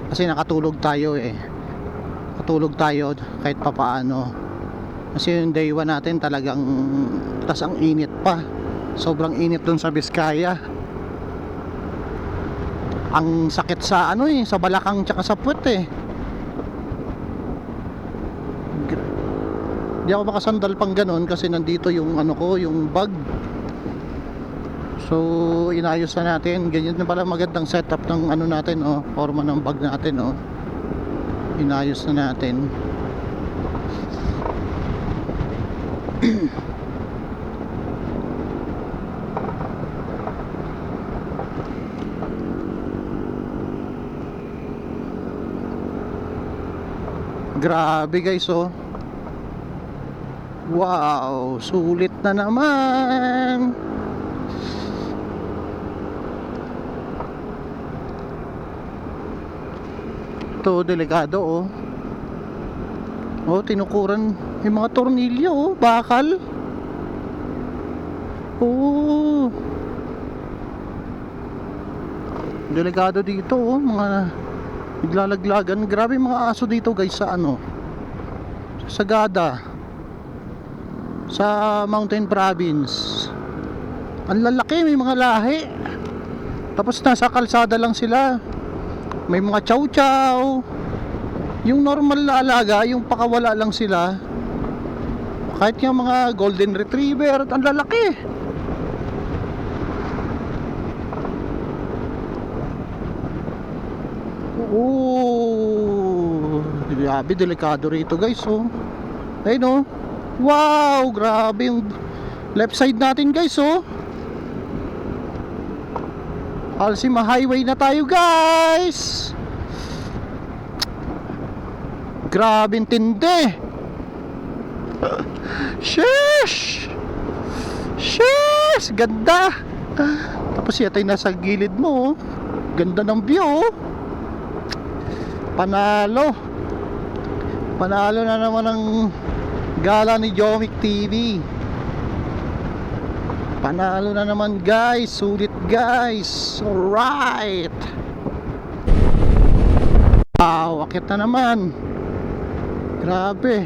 kasi nakatulog tayo eh. Katulog tayo kahit papaano. Kasi yung day 1 natin talagang, tas ang init pa. Sobrang init dun sa Biskaya. Ang sakit sa ano eh, sa balakang tsaka sa puwet eh. Di ako makasandal pang ganun kasi nandito yung ano ko, yung bag. So inayos na natin. Ganyan na pala magandang setup ng ano natin oh, forma ng bag natin oh. Inayos na natin. Grabe guys, oh. Wow, sulit na naman. Ito, delikado, oh. Oh, tinukuran yung mga tornilyo, oh, bakal. Oh. Delikado dito, oh, mga naglalaglagan. Grabe mga aso dito, guys, sa ano? Sa Sagada. Sa Mountain Province. Ang lalaki, may mga lahi. Tapos nasa kalsada lang sila. May mga chow chow. Yung normal na alaga, yung pakawala lang sila. Kahit yung mga golden retriever, ang lalaki. Oh, grabe, delikado rito guys, oh. Ayun, oh. Wow, grabe yung left side natin guys, oh. Alsima highway na tayo guys. Grabe tindi. Sheesh. Sheesh, ganda. Tapos yata yung nasa gilid mo, oh. Ganda ng view, oh. Panalo. Panalo na naman ang gala ni Jomic TV. Panalo na naman guys. Sulit guys. Alright. Wow, akit na naman. Grabe.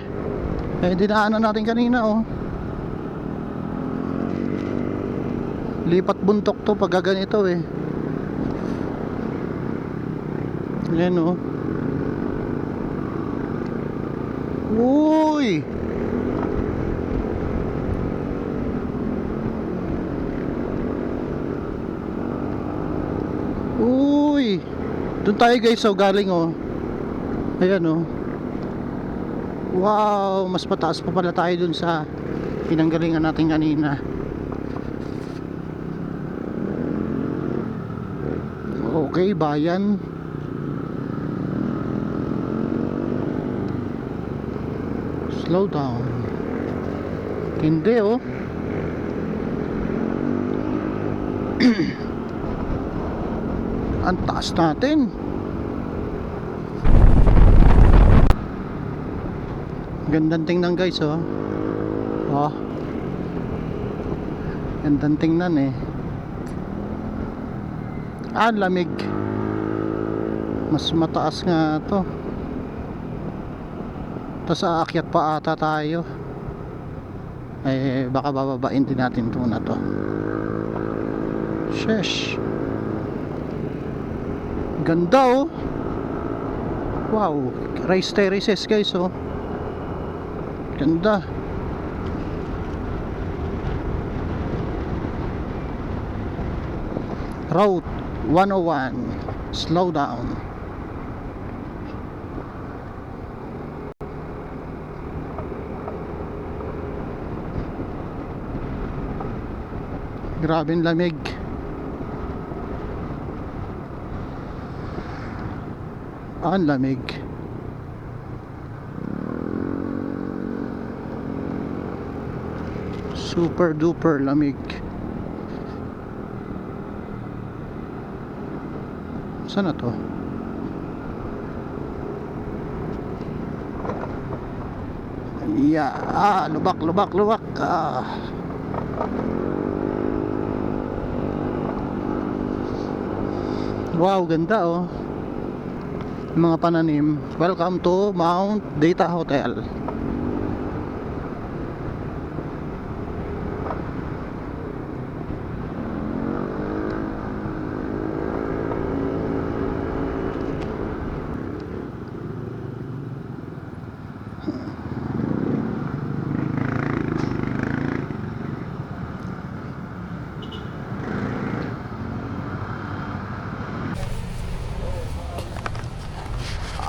Eh, dinaanan natin kanina, oh. Lipat buntok to pag ganito, eh. Yan, oh. Uy. Uy. Doon tayo guys, oh, galing, oh. Ayan, oh. Wow, mas mataas pa pala tayo dun sa pinanggalingan natin kanina. Okay, bayan. Slow down. Hindi, oh. Ang taas natin. Gandang tingnan guys, oh. Oh. Gandang tingnan, eh. Ah, lamig. Mas mataas nga to. Tapos aakyat pa ata tayo. Eh, baka bababain din natin ito na to. Sheesh. Ganda, oh. Wow, rice terraces guys, oh. Ganda. Route 101. Slow down. Grabing lamig. Ang lamig. Super duper lamig. Saan na to? Yeah, lubak. Wow, ganda, oh. Mga pananim. Welcome to Mount Data Hotel.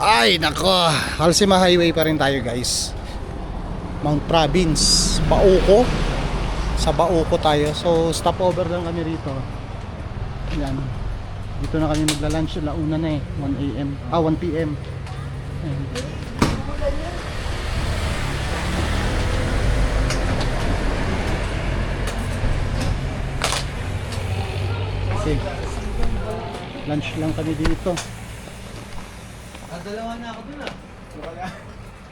Ay nako, Alsima Highway pa rin tayo guys. Mount Province, Bauco. Sa Bauco tayo. So stopover lang kami rito. Yan. Dito na kami magla-lunch, launa na, eh 1 AM, 1 PM. Ayan. ganyan. Okay. Lunch lang kami dito. Dalawa na ako dun ah.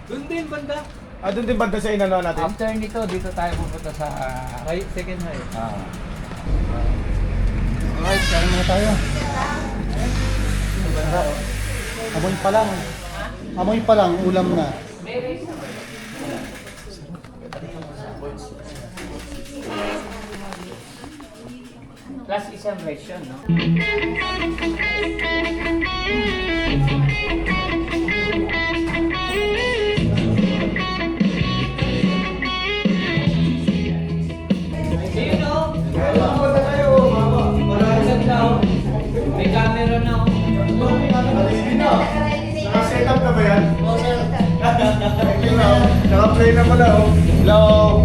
Doon din banda. Doon din banda sa inano natin? After nito, dito tayo pupunta sa... Right, second high. Alright, kain muna tayo. Amoy pa lang. Amoy pa lang, ulam na. Plus isang version, no? May camera na ako. Naka-setup na ba yan? Naka-play na pala oh. Hello!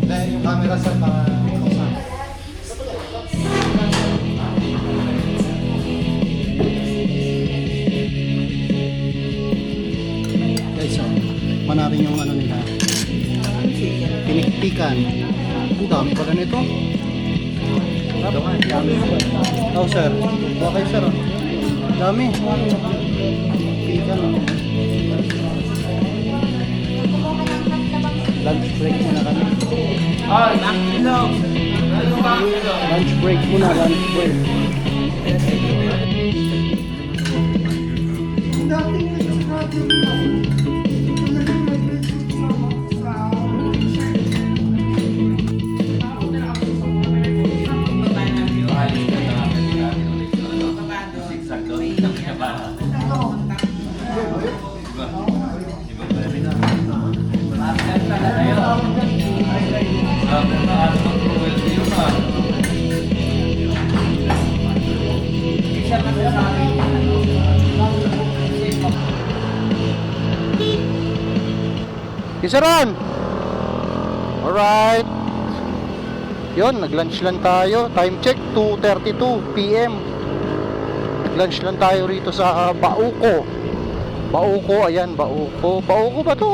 Dahil yung camera sa mga guys, manapin yung ano nila. Pinikpikan. Ang dami pala nito. Oh sir, buka kayo sir. Dami. Pinikpikan. Lunch break muna kami. Oh, nakilo. Lunch break muna, lunch break. Kisaran! Alright. Yun, nag-lunch lang tayo. Time check, 2:32 PM. Nag-lunch lang tayo rito sa Bauco. Bauco, ayan, Bauco. Bauco ba to?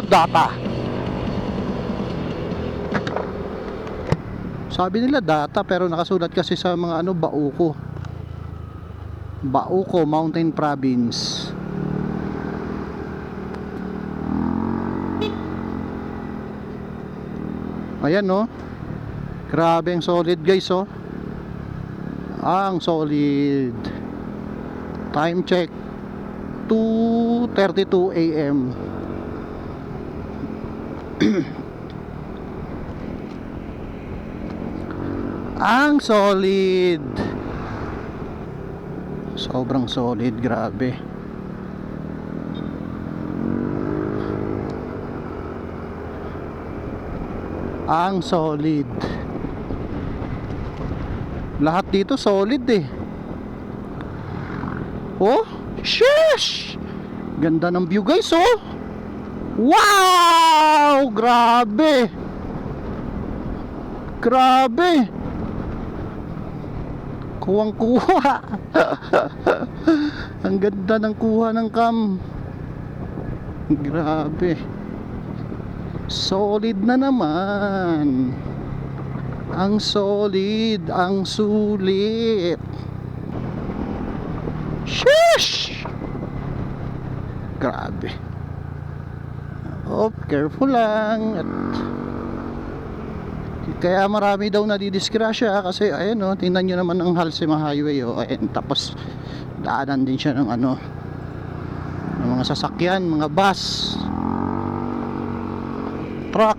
Data. Sabi nila data pero nakasulat kasi sa mga ano, Bauco. Bauco Mountain Province. Ayan no. Grabe ang solid guys oh. Ang solid. Time check 2:32 AM. Ang solid. Sobrang solid, grabe. Ang solid. Lahat dito solid eh. Oh, sheesh! Ganda ng view guys oh. Wow! Grabe. Grabe. Kuwang-kuha. Ang ganda ng kuha ng cam. Grabe. Solid na naman. Ang solid, ang sulit. Sheesh! Grabe. Oh, careful lang. At kaya marami daw nadidisgrasya kasi ayun oh, tingnan nyo naman ang Halsema Highway oh, ayun, tapos daanan din siya ng ano, ng mga sasakyan, mga bus, truck.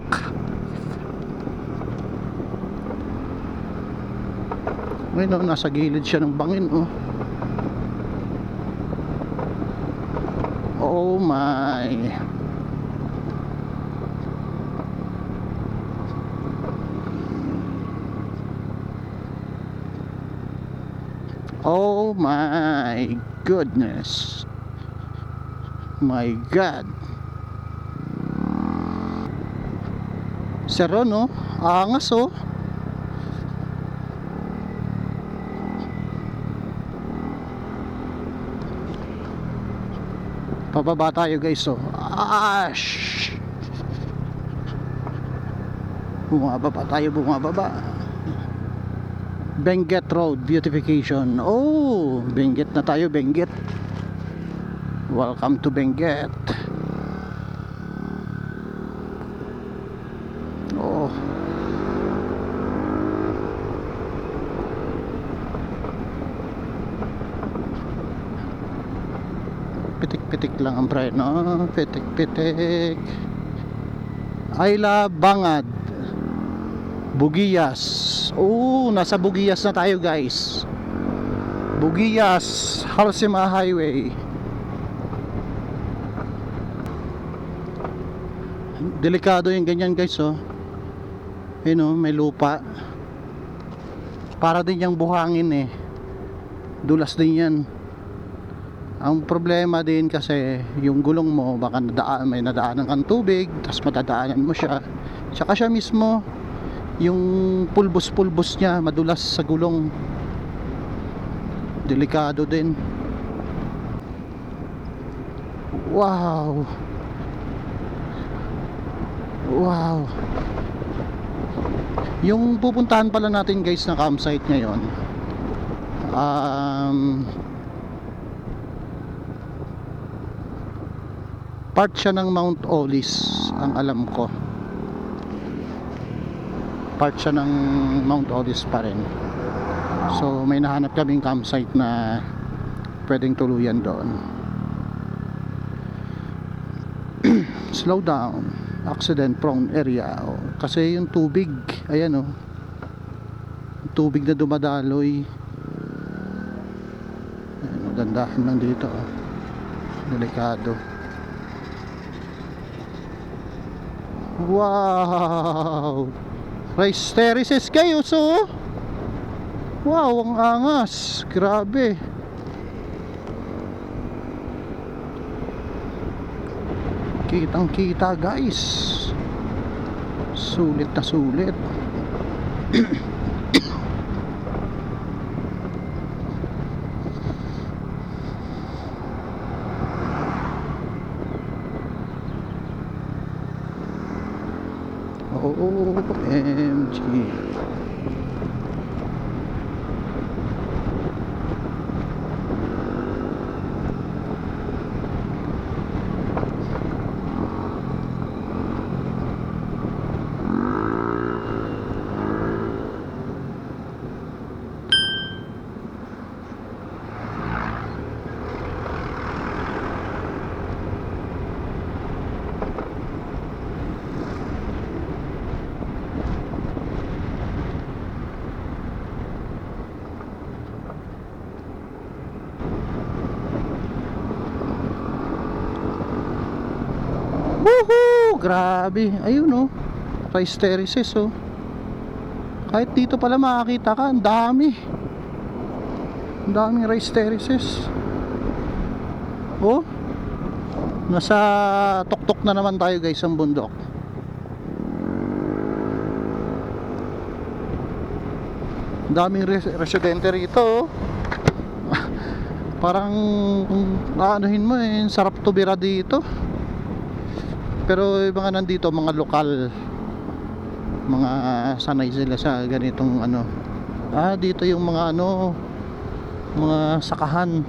Ayun oh, nasa gilid siya ng bangin oh. Oh my. Oh my goodness. My God. Sero no? Angas oh. Pababa tayo guys, oh. Ash! Bumababa tayo, bumababa. Benguet Road Beautification. Oh, Benguet na tayo, Benguet. Welcome to Benguet. Oh. Pitik-pitik lang ang preno. Pitik-pitik. Ayla Bangad, Bugias. Oh, nasa Bugias na tayo guys. Bugias, Halsema Highway. Delikado yung ganyan guys, oh. Yun, oh, may lupa. Para din yung buhangin eh. Dulas din yan. Ang problema din kasi yung gulong mo baka may nadaanan kang tubig, tapos matadaanan mo siya. Tsaka siya mismo yung pulbos niya madulas sa gulong. Delikado din. Wow. Wow. Yung pupuntahan pala natin guys na campsite ngayon, part siya ng Mount Olis, ang alam ko. Part siya ng Mount Olis pa rin. So may nahanap kaming campsite na pwedeng tuluyan doon. Slow down, accident prone area. Oh, kasi yung tubig, ayan, oh, tubig na dumadaloy. Ayan, dandahan lang dito, oh. Delikado. Wow, rice terraces kayo, so wow, ang angas, grabe. Kitang kita guys, sulit na sulit. OMG. Woohoo! Grabe. Ayun, oh. Rice terraces, oh. Kahit dito pala makakita ka, ang dami. Ang daming rice terraces. Oh. Nasa tuktok na naman tayo guys, ang bundok. Ang daming residente rito, oh. Parang aanuhin mo eh, sarap tumira dito. Pero yung mga nandito, mga lokal, mga sanay sila sa ganitong ano. Dito yung mga ano, mga sakahan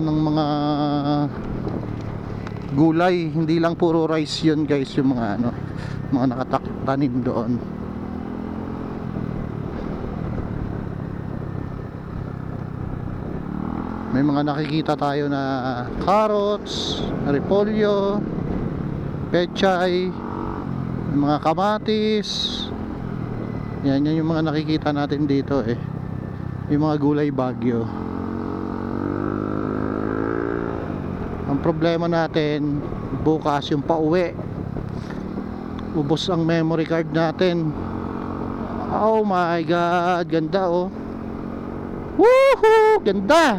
ng mga gulay. Hindi lang puro rice yun guys, yung mga ano, mga nakatanim doon. May mga nakikita tayo na carrots, repolyo, pechay, mga kamatis. Yan yung mga nakikita natin dito eh. Yung mga gulay bagyo. Ang problema natin bukas yung pauwi. Ubos ang memory card natin. Oh my god, ganda, oh. Woohoo, ganda.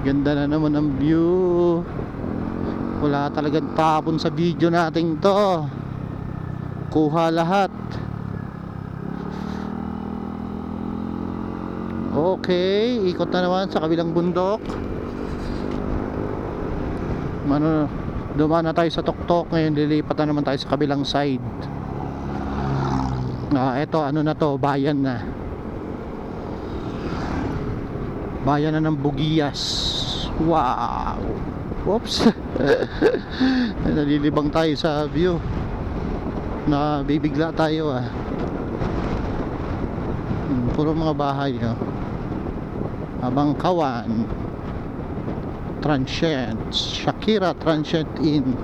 Ganda na naman ang view. Wala talagang tapon sa video natin to. Kuha lahat. Okay, ikot na naman sa kabilang bundok. Dumaan na tayo sa tuktok. Ngayon lilipat na naman tayo sa kabilang side. Eto, ano na to, bayan na. Bayan na ng Bugias. Wow. Oops. Nalilibang tayo sa view. Bibigla tayo puro mga bahay Abangkawan, Transient, Shakira Transient Inn.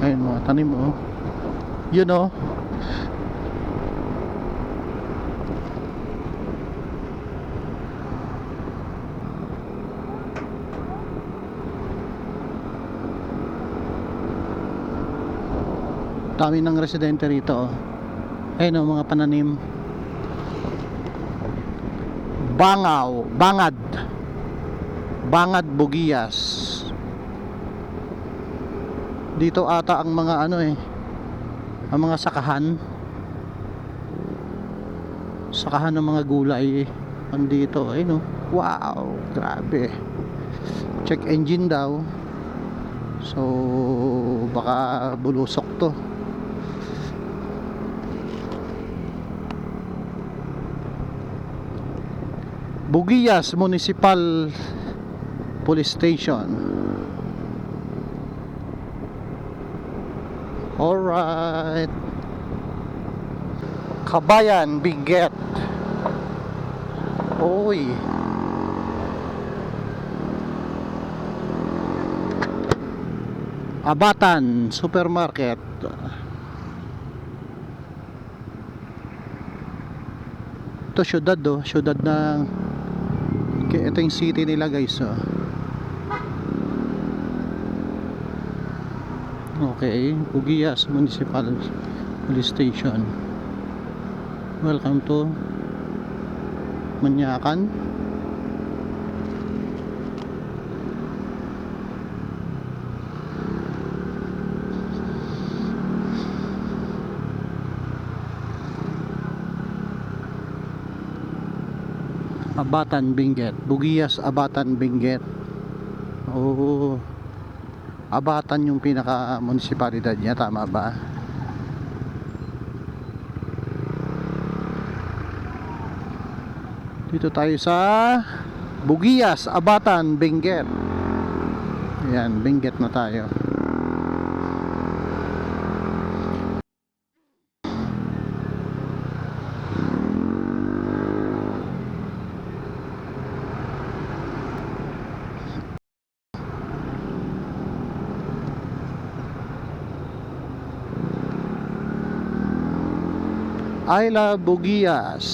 Ayun mga tanim yun dami ng residente rito ayun mga pananim. Bangad Bugias. Dito ata ang mga ang mga sakahan ng mga gulay andito. Ayun wow, grabe. Check engine daw, so baka bulusok to. Bugias Municipal Police Station. Alright. Kabayan Benguet. Oy. Abatan Supermarket. Ito syudad syudad ng ito yung city nila guys Okay, Bugias Municipal Police Station. Welcome to Manyakan. Abatan Benguet. Bugias Abatan Benguet. Abatan yung pinaka munisipalidad niya, tama ba? Dito tayo sa Bugias Abatan Benguet. Ayan, Benguet na tayo. I love Bugias.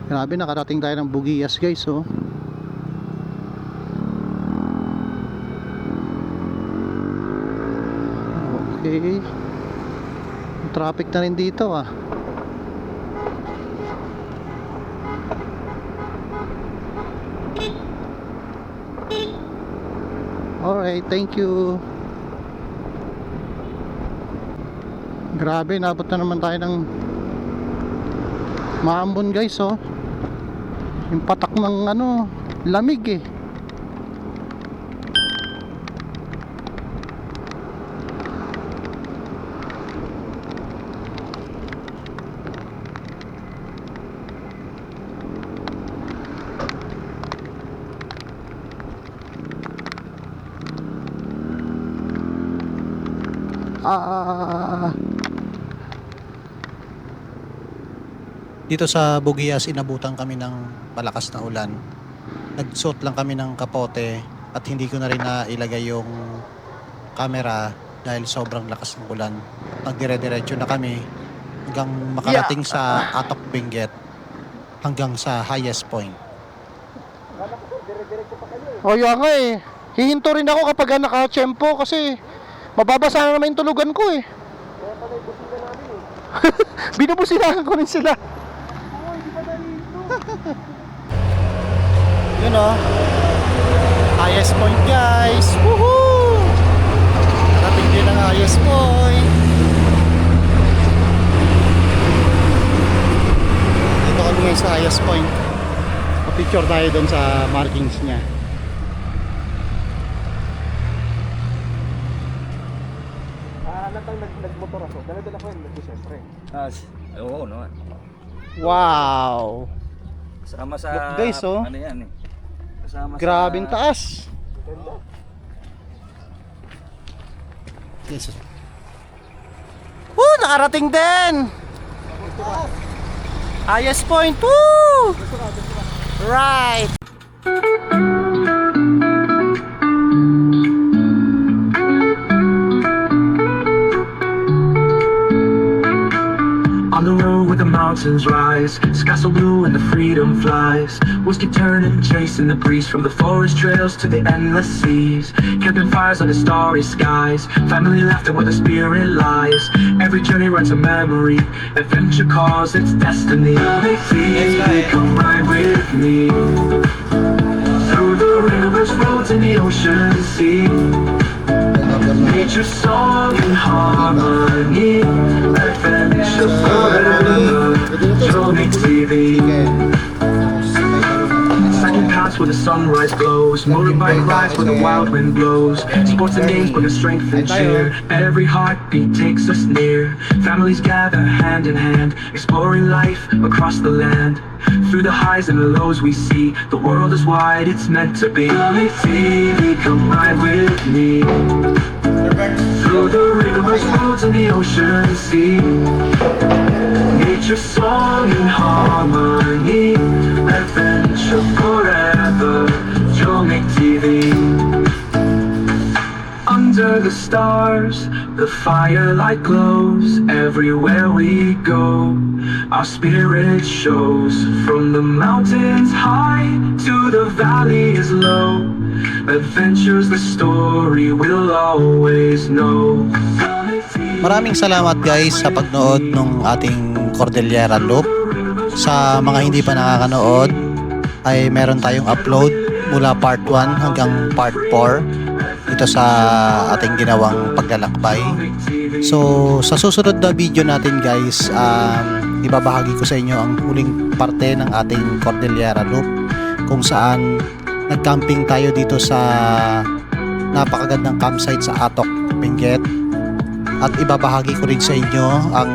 Grabe, nakarating tayo ng Bugias guys Okay. Traffic na rin dito Alright, thank you. Grabe, nabot na naman tayo ng Maambon guys yung patak ng lamig Dito sa Bugias, inabutan kami ng malakas na ulan. Nagsuot lang kami ng kapote at hindi ko na rin nailagay yung camera dahil sobrang lakas ng ulan. Nagdire-diretso na kami hanggang makarating sa Atok Benguet, hanggang sa highest point. Yan nga hihinto rin ako kapag naka-tsempo kasi mababasa na naman yung tulugan ko binubusinahan ko rin sila. Yun highest point guys. Woohoo! Narating Lagi ng ayos point. Dito kami ngayon sa ayos point. Pa-picture tayo doon sa markings niya. Nagmotor ako. Dala-dala ko yung nag-sestre. Oo naman. Wow! Kasama sa Look, guys, oh. ano yan eh. Kasama Grabing sa taas. Yes. Woo! Nakarating din! Ayos point! Woo! Right! On the road where the mountains rise, skies so blue and the freedom flies. Whiskey turning, chasing the breeze from the forest trails to the endless seas. Camping fires on the starry skies, family laughter where the spirit lies. Every journey writes a memory, adventure calls its destiny. Please come ride with me through the rivers, roads, and the ocean sea. Nature song in harmony, adventure forever, Johnny TV. Cycling paths where the sunrise glows, motorbike rides where the wild wind blows. Sports and games bring us strength and cheer. Every heartbeat takes us near. Families gather hand in hand, exploring life across the land. Through the highs and the lows we see, the world is wide, it's meant to be. Johnny TV, come ride with me through the rivers, roads, and the ocean sea. Nature song in harmony, adventure forever, Jomic TV. Under the stars, the firelight glows. Everywhere we go, our spirit shows. From the mountains high to the valleys low, adventure's the story we'll always know. Maraming salamat guys sa pagnood ng ating Cordillera Loop. Sa mga hindi pa nakakanood, ay meron tayong upload mula part 1 hanggang part 4 dito sa ating ginawang paglalakbay. So sa susunod na video natin guys, ibabahagi ko sa inyo ang huling parte ng ating Cordillera Loop, kung saan nag-camping tayo dito sa napakagandang campsite sa Atok, Benguet. At ibabahagi ko rin sa inyo ang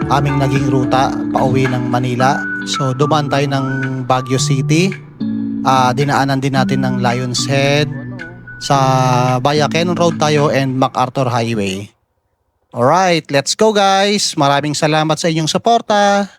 aming naging ruta pauwi ng Manila. So dumaan tayo ng Baguio City, dinaanan din natin ng Lion's Head, sa Bayaken Road tayo and MacArthur Highway. Alright, let's go guys! Maraming salamat sa inyong suporta!